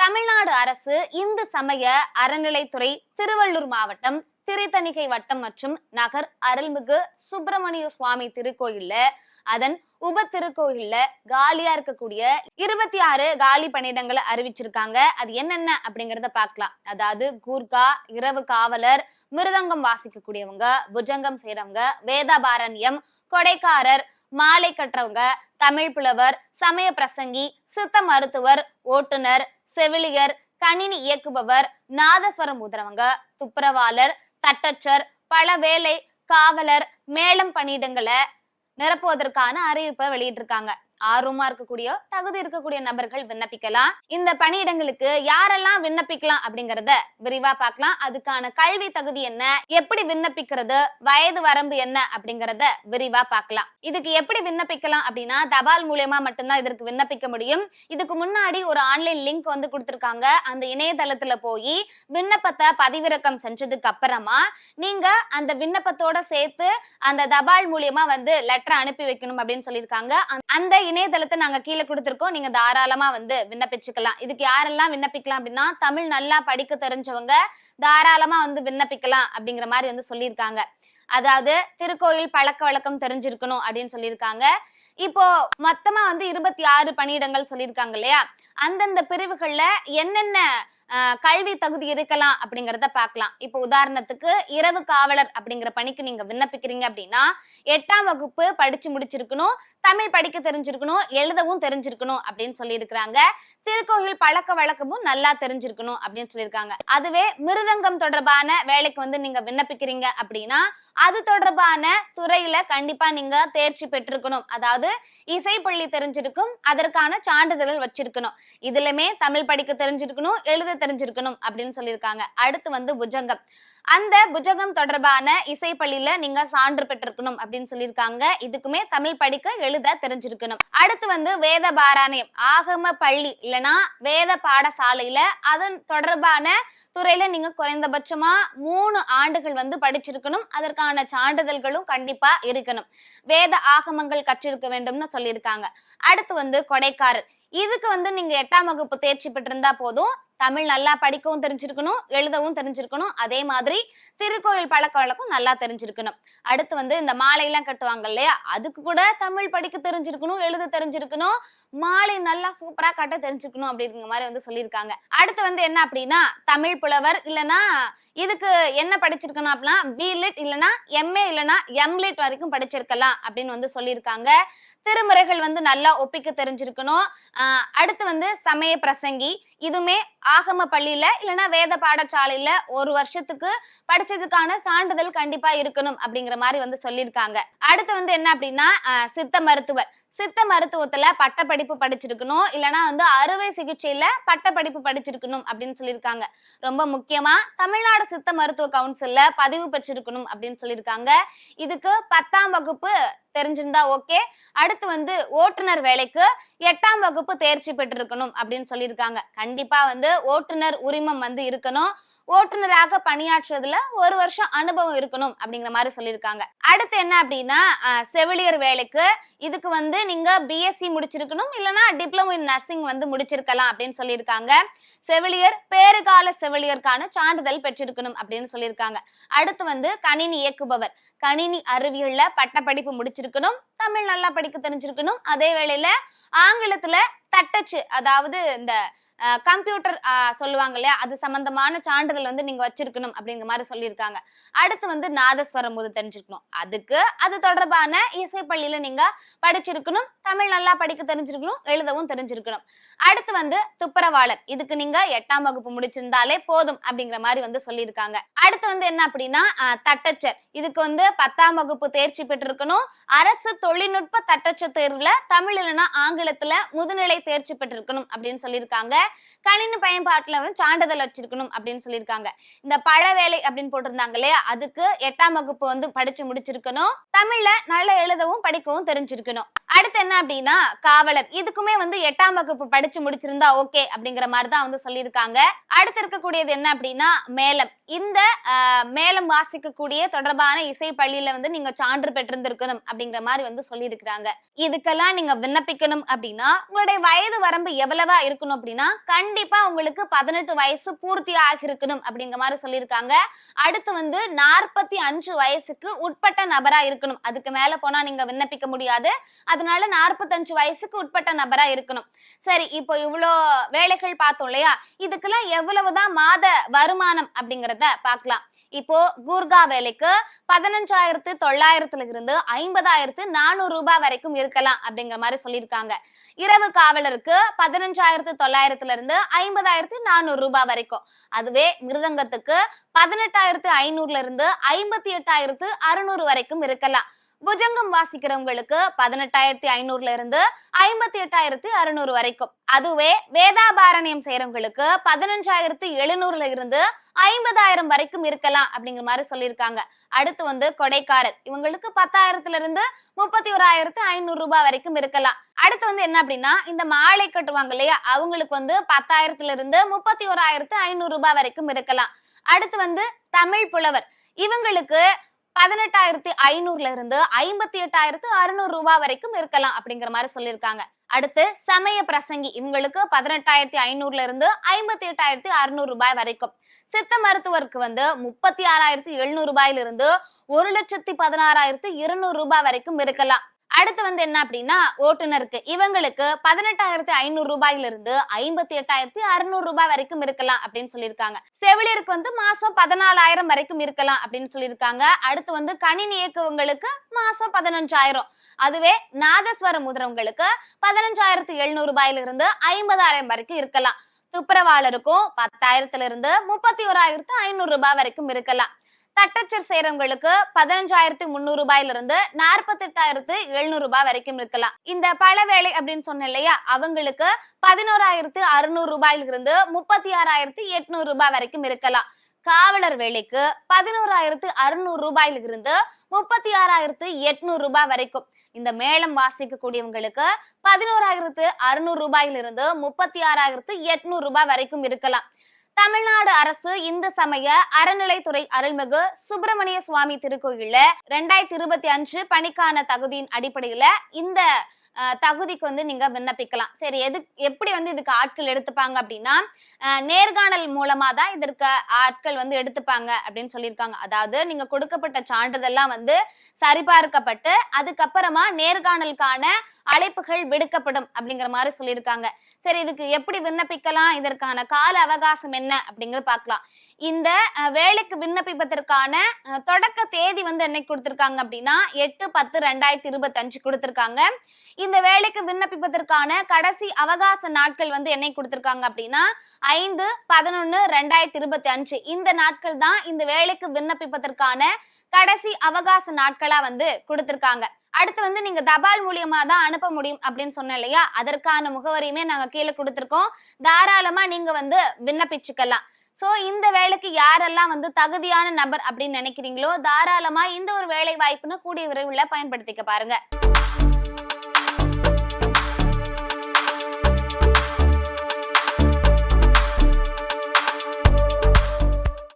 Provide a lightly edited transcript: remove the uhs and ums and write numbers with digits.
தமிழ்நாடு அரசு இந்து சமய அறநிலைத்துறை திருவள்ளூர் மாவட்டம் திருத்தணிகை வட்டம் மற்றும் நகர் அருள்மிகு சுப்பிரமணிய சுவாமி திருக்கோயில்ல அதன் உப திருக்கோயில்ல காலியா இருக்கக்கூடிய 26 காலி பணியிடங்களை அறிவிச்சிருக்காங்க. அது என்னென்ன அப்படிங்கறத பார்க்கலாம். அதாவது கூர்கா, இரவு காவலர், மிருதங்கம் வாசிக்கக்கூடியவங்க, புஜங்கம் செய்யறவங்க, வேதபாரண்யம், கொடைக்காரர், மாலை கட்டுறவங்க, தமிழ் புலவர், சமய பிரசங்கி, சித்த மருத்துவர், ஓட்டுநர், செவிலியர், கணினி இயக்குபவர், நாதஸ்வரம் ஊதுறவங்க, துப்புரவாளர், தட்டச்சர், பல வேலை காவலர், மேளம் பணியிடங்களை நிரப்புவதற்கான அறிவிப்பை வெளியிட்டிருக்காங்க. ஆர்வமா இருக்கக்கூடிய தகுதி இருக்கக்கூடிய நபர்கள் விண்ணப்பிக்கலாம். இந்த பணியிடங்களுக்கு யாரெல்லாம் விண்ணப்பிக்கலாம் அப்படிங்கறத விரிவா பார்க்கலாம். அதுக்கான கல்வி தகுதி என்ன, எப்படி விண்ணப்பிக்கிறது, வயது வரம்பு என்ன அப்படிங்கறத விரிவா பார்க்கலாம். இதுக்கு எப்படி விண்ணப்பிக்கலாம் அப்படின்னா தபால் மூலமா மட்டும்தான் இதற்கு விண்ணப்பிக்க முடியும். இதுக்கு முன்னாடி ஒரு ஆன்லைன் லிங்க் வந்து கொடுத்திருக்காங்க. அந்த இணையதளத்துல போய் விண்ணப்பத்தை பதிவிறக்கம் செஞ்சதுக்கு அப்புறமா நீங்க அந்த விண்ணப்பத்தோட சேர்த்து அந்த தபால் மூலியமா வந்து லெட்டர் அனுப்பி வைக்கணும் அப்படின்னு சொல்லியிருக்காங்க. அந்த இணையதளத்தை நாங்க கீழே கொடுத்திருக்கோம். நீங்க தாராளமா வந்து விண்ணப்பிச்சுக்கலாம். இதுக்கு யாரெல்லாம் விண்ணப்பிக்கலாம் அப்படின்னா தமிழ் நல்லா படிக்க தெரிஞ்சவங்க தாராளமா வந்து விண்ணப்பிக்கலாம் அப்படிங்கிற மாதிரி வந்து சொல்லியிருக்காங்க. அதாவது திருக்கோயில் பழக்க வழக்கம் தெரிஞ்சிருக்கணும் அப்படின்னு சொல்லியிருக்காங்க. இப்போ மொத்தமா வந்து 26 பணியிடங்கள் சொல்லியிருக்காங்க இல்லையா, அந்தந்த பிரிவுகள்ல என்னென்ன கல்வி தகுதி இருக்கலாம் அப்படிங்கறத பார்க்கலாம். இப்போ உதாரணத்துக்கு இரவு காவலர் அப்படிங்கிற பணிக்கு நீங்க விண்ணப்பிக்கிறீங்க அப்படின்னா 8ஆம் வகுப்பு படிச்சு முடிச்சிருக்கணும், தமிழ் படிக்க தெரிஞ்சிருக்கணும், எழுதவும் தெரிஞ்சிருக்கணும் அப்படின்னு சொல்லியிருக்கிறாங்க. திருக்கோயில் பழக்க வழக்கமும் நல்லா தெரிஞ்சிருக்கணும் அப்படின்னு சொல்லியிருக்காங்க. அதுவே மிருதங்கம் தொடர்பான வேலைக்கு வந்து நீங்க விண்ணப்பிக்கிறீங்க அப்படின்னா அது தொடர்பான துறையில கண்டிப்பா நீங்க தேர்ச்சி பெற்றிருக்கணும். அதாவது இசைப்பள்ளி தெரிஞ்சிருக்கும், அதற்கான சான்றிதழ்கள் வச்சிருக்கணும். இதுலமே தமிழ் படிக்க தெரிஞ்சிருக்கணும், எழுத தெரிஞ்சிருக்கணும் அப்படின்னு சொல்லியிருக்காங்க. அடுத்து வந்து புஜங்கம், அந்த புஜகம் தொடர்பான இசைப்பள்ளியில நீங்க சான்று பெற்றிருக்கணும் அப்படின்னு சொல்லியிருக்காங்க. இதுக்குமே தமிழ் படிக்க எழுத தெரிஞ்சிருக்கணும். அடுத்து வந்து வேத பாராயணம், ஆகம பள்ளி இல்லைன்னா வேத பாடசாலையில அதன் தொடர்பான துறையில நீங்க குறைந்தபட்சமா 3 ஆண்டுகள் வந்து படிச்சிருக்கணும். அதற்கான சான்றிதழ்களும் கண்டிப்பா இருக்கணும். வேத ஆகமங்கள் கற்றிருக்க வேண்டும்னு சொல்லியிருக்காங்க. அடுத்து வந்து கொடைக்காரர், இதுக்கு வந்து நீங்க 8ஆம் வகுப்பு தேர்ச்சி பெற்றிருந்தா போதும். தமிழ் நல்லா படிக்கவும் தெரிஞ்சிருக்கணும், எழுதவும் தெரிஞ்சிருக்கணும். அதே மாதிரி திருக்கோயில் பழக்க வழக்கம் நல்லா தெரிஞ்சிருக்கணும். அடுத்து வந்து இந்த மாலை எல்லாம் கட்டுவாங்க இல்லையா, அதுக்கு கூட தமிழ் படிக்க தெரிஞ்சிருக்கணும், எழுத தெரிஞ்சிருக்கணும், மாலை நல்லா சூப்பரா கட்ட தெரிஞ்சுக்கணும் அப்படிங்கிற மாதிரி வந்து சொல்லியிருக்காங்க. அடுத்து வந்து என்ன அப்படின்னா தமிழ் புலவர் இல்லைன்னா இதுக்கு என்ன படிச்சிருக்கணும் அப்படின்னா பிலிட் இல்லைன்னா எம்ஏ இல்லைன்னா எம்லிட் வரைக்கும் படிச்சிருக்கலாம் அப்படின்னு வந்து சொல்லியிருக்காங்க. திருமுறைகள் வந்து நல்லா ஒப்பிக்க தெரிஞ்சிருக்கணும். அடுத்து வந்து சமய பிரசங்கி, இதுமே ஆகம பள்ளியில இல்லைன்னா வேத பாடசாலையில 1 வருஷத்துக்கு படிச்சதுக்கான சான்றிதழ் கண்டிப்பா இருக்கணும் அப்படிங்கிற மாதிரி வந்து சொல்லியிருக்காங்க. அடுத்து வந்து என்ன அப்படின்னா சித்த மருத்துவர், சித்த மருத்துவத்துல பட்டப்படிப்பு படிச்சிருக்கணும், இல்லைன்னா வந்து அறுவை சிகிச்சையில பட்டப்படிப்பு படிச்சிருக்கணும் அப்படின்னு சொல்லியிருக்காங்க. ரொம்ப முக்கியமா தமிழ்நாடு சித்த மருத்துவ கவுன்சில்ல பதிவு பெற்றிருக்கணும் அப்படின்னு சொல்லியிருக்காங்க. இதுக்கு 10ஆம் வகுப்பு தெரிஞ்சிருந்தா ஓகே. அடுத்து வந்து ஓட்டுநர் வேலைக்கு 8ஆம் வகுப்பு தேர்ச்சி பெற்றிருக்கணும் அப்படின்னு சொல்லியிருக்காங்க. கண்டிப்பா வந்து ஓட்டுநர் உரிமம் வந்து இருக்கணும். ஓட்டுநராக பணியாற்றுவதுல 1 வருஷம் அனுபவம் இருக்கணும் அப்படிங்கிற மாதிரி சொல்லியிருக்காங்க. அடுத்து என்ன அப்படின்னா செவிலியர் வேலைக்கு, இதுக்கு வந்து நீங்க பிஎஸ்சி முடிச்சிருக்கணும், இல்லைன்னா டிப்ளமோ இன் நர்சிங் வந்து முடிச்சிருக்கலாம் அப்படின்னு சொல்லியிருக்காங்க. செவிலியர் பேறுகால செவிலியருக்கான சான்றிதழ் பெற்றிருக்கணும் அப்படின்னு சொல்லியிருக்காங்க. அடுத்து வந்து கணினி இயக்குபவர், கணினி அறிவியல்ல பட்டப்படிப்பு முடிச்சிருக்கணும், தமிழ் நல்லா படிக்க தெரிஞ்சிருக்கணும், அதே வேளையில ஆங்கிலத்துல தட்டச்சு அதாவது இந்த கம்ப்யூட்டர் சொல்லுவாங்க இல்லையா, அது சம்பந்தமான சான்றிதழ் வந்து நீங்க வச்சிருக்கணும் அப்படிங்கிற மாதிரி சொல்லியிருக்காங்க. அடுத்து வந்து நாதஸ்வரம் ஊத தெரிஞ்சிருக்கணும், அதுக்கு அது தொடர்பான இசைப்பள்ளியில நீங்க படிச்சிருக்கணும், தமிழ் நல்லா படிக்க தெரிஞ்சிருக்கணும், எழுதவும் தெரிஞ்சிருக்கணும். அடுத்து வந்து துப்புரவாளர், இதுக்கு நீங்க 8ஆம் வகுப்பு முடிச்சிருந்தாலே போதும் அப்படிங்கிற மாதிரி வந்து சொல்லியிருக்காங்க. அடுத்து வந்து என்ன அப்படின்னா தட்டச்சர், இதுக்கு வந்து 10ஆம் வகுப்பு தேர்ச்சி பெற்றிருக்கணும், அரசு தொழில்நுட்ப தட்டச்சர் தேர்வுல தமிழ் இல்லைன்னா ஆங்கிலத்துல முதுநிலை தேர்ச்சி பெற்றிருக்கணும் அப்படின்னு சொல்லியிருக்காங்க. கணினி பயன்பாட்டுல வந்து சான்றிதழ் வச்சிருக்கணும் அப்படின்னு சொல்லியிருக்காங்க. இந்த பழ வேலை அப்படின்னு போட்டிருந்தாங்க இல்லையா, அதுக்கு 8ஆம் வகுப்பு வந்து படிச்சு முடிச்சிருக்கணும், தமிழ்ல நல்லா எழுதவும் படிக்கவும் தெரிஞ்சிருக்கணும். அடுத்து என்ன அப்படின்னா காவலர், இதுக்குமே வந்து 8ஆம் வகுப்பு படிச்சு முடிச்சிருந்தா ஓகே அப்படிங்கிற மாதிரி தான் வந்து சொல்லியிருக்காங்க. அடுத்து இருக்கக்கூடியது என்ன அப்படின்னா மேளம், இந்த மேளம் வாசிக்கக்கூடிய தொடர்பான இசை பள்ளியில வந்து நீங்க சான்று பெற்றிருந்திருக்கணும் அப்படிங்கிற மாதிரி வந்து சொல்லியிருக்கிறாங்க. இதுக்கெல்லாம் நீங்க விண்ணப்பிக்கணும் அப்படின்னா உங்களுடைய வயது வரம்பு எவ்வளவா இருக்கணும் அப்படின்னா கண்டிப்பா உங்களுக்கு 18 வயசு பூர்த்தி ஆகிருக்கணும் அப்படிங்கிற மாதிரி சொல்லியிருக்காங்க. அடுத்து வந்து 45 வயசுக்கு உட்பட்ட நபரா இருக்கணும். அதுக்கு மேல போனா நீங்க விண்ணப்பிக்க முடியாது. அதனால 45 வயசுக்கு உட்பட்ட நபரா இருக்கணும். சரி, இப்போ இவ்வளோ வேலைகள் பார்த்தோம் இல்லையா? இதுக்கெல்லாம் எவ்வளவுதான் மாத வருமானம் அப்படிங்கறத பார்க்கலாம். இப்போ கூர்கா வேலைக்கு 15,900 இருந்து 50,400 ரூபாய் வரைக்கும் இருக்கலாம் அப்படிங்கிற மாதிரி சொல்லியிருக்காங்க. இரவு காவலருக்கு 15,900 இருந்து 50,400 ரூபாய் வரைக்கும். அதுவே மிருதங்கத்துக்கு 18,500 இருந்து 58,600 வரைக்கும் இருக்கலாம். புஜங்கம் வாசிக்கிறவங்களுக்கு 18,500 இருந்து 58,600 வரைக்கும். அதுவே வேதாபாரணியம் செய்யறவங்களுக்கு 15,700 இருந்து 50,000 வரைக்கும் இருக்கலாம் அப்படிங்கிற மாதிரி சொல்லியிருக்காங்க. அடுத்து வந்து கொடைக்காரர், இவங்களுக்கு 10,000 இருந்து 31,500 ரூபாய் வரைக்கும் இருக்கலாம். அடுத்து வந்து என்ன அப்படின்னா, இந்த மாலை கட்டுவாங்க இல்லையா, அவங்களுக்கு வந்து 10,000 இருந்து 31,500 ரூபாய் வரைக்கும் இருக்கலாம். அடுத்து வந்து தமிழ் புலவர், இவங்களுக்கு 18,500 இருந்து 58,600 ரூபாய் வரைக்கும் இருக்கலாம் அப்படிங்கிற மாதிரி சொல்லியிருக்காங்க. அடுத்து சமய பிரசங்கி, இவங்களுக்கு 18,500 இருந்து 58,600 ரூபாய் வரைக்கும். சித்த மருத்துவருக்கு வந்து 36,700 ரூபாயிலிருந்து 1,16,200 ரூபாய் வரைக்கும் இருக்கலாம். அடுத்து வந்து என்ன அப்படின்னா, ஓட்டுநருக்கு, இவங்களுக்கு 18,500 ரூபாயிலிருந்து 58,600 ரூபாய் வரைக்கும் இருக்கலாம் அப்படின்னு சொல்லியிருக்காங்க. செவிலியருக்கு வந்து மாசம் 14,000 வரைக்கும் இருக்கலாம் அப்படின்னு சொல்லியிருக்காங்க. அடுத்து வந்து கணினி இயக்குவங்களுக்கு மாசம் 15,000. அதுவே நாதஸ்வரம் ஊதுறவங்களுக்கு 15,700 ரூபாயிலிருந்து 50,000 வரைக்கும் இருக்கலாம். துப்புரவாளருக்கும் 10,000 இருந்து 31,500 ரூபாய் வரைக்கும் இருக்கலாம். தட்டச்சர் செய்யறவங்களுக்கு 15,300 ரூபாயிலிருந்து 48,700 ரூபாய் வரைக்கும் இருக்கலாம். இந்த பல வேலை அப்படின்னு சொன்ன இல்லையா, அவங்களுக்கு 11,600 ரூபாயிலிருந்து 36,800 ரூபாய் வரைக்கும் இருக்கலாம். காவலர் வேலைக்கு 11,600 ரூபாயிலிருந்து 36,800 ரூபாய் வரைக்கும். இந்த மேளம் வாசிக்க கூடியவங்களுக்கு 11,600 ரூபாயிலிருந்து 36,800 ரூபாய் வரைக்கும் இருக்கலாம். தமிழ்நாடு அரசு இந்து சமய அறநிலைத்துறை அருள்மிகு சுப்பிரமணிய சுவாமி திருக்கோயில்ல 2025 பணிக்கான தகுதியின் அடிப்படையில இந்த தகுதிக்கு வந்து நீங்க விண்ணப்பிக்கலாம். சரி, எப்படி வந்து இதுக்கு ஆட்கள் எடுத்துப்பாங்க அப்படின்னா, நேர்காணல் மூலமா தான் இதற்கு ஆட்கள் வந்து எடுத்துப்பாங்க அப்படின்னு சொல்லியிருக்காங்க. அதாவது நீங்க கொடுக்கப்பட்ட சான்றிதழ்லாம் வந்து சரிபார்க்கப்பட்டு அதுக்கப்புறமா நேர்காணலுக்கான அழைப்புகள் விடுக்கப்படும் அப்படிங்கிற மாதிரி சொல்லியிருக்காங்க. சரி, இதுக்கு எப்படி விண்ணப்பிக்கலாம், இதற்கான கால அவகாசம் என்ன அப்படிங்கறது பார்க்கலாம். இந்த வேலைக்கு விண்ணப்பிப்பதற்கான தொடக்க தேதி வந்து என்னைக்கு கொடுத்திருக்காங்க அப்படின்னா 8/10/2025 கொடுத்திருக்காங்க. இந்த வேலைக்கு விண்ணப்பிப்பதற்கான கடைசி அவகாச நாட்கள் வந்து என்னைக்கு கொடுத்திருக்காங்க அப்படின்னா 5/11/2025. இந்த நாட்கள் தான் இந்த வேலைக்கு விண்ணப்பிப்பதற்கான கடைசி அவகாச நாட்களா வந்து கொடுத்திருக்காங்க. அடுத்து வந்து நீங்க தபால் மூலியமா தான் அனுப்ப முடியும் அப்படின்னு சொன்னேன் இல்லையா, அதற்கான முகவரியுமே நாங்க கீழே கொடுத்திருக்கோம். தாராளமா நீங்க வந்து விண்ணப்பிச்சுக்கலாம். சோ இந்த வேலைக்கு யாரெல்லாம் வந்து தகுதியான நபர் அப்படின்னு நினைக்கிறீங்களோ தாராளமா இந்த ஒரு வேலை வாய்ப்புன்னு கூடிய விரைவில் பயன்படுத்திக்க பாருங்க.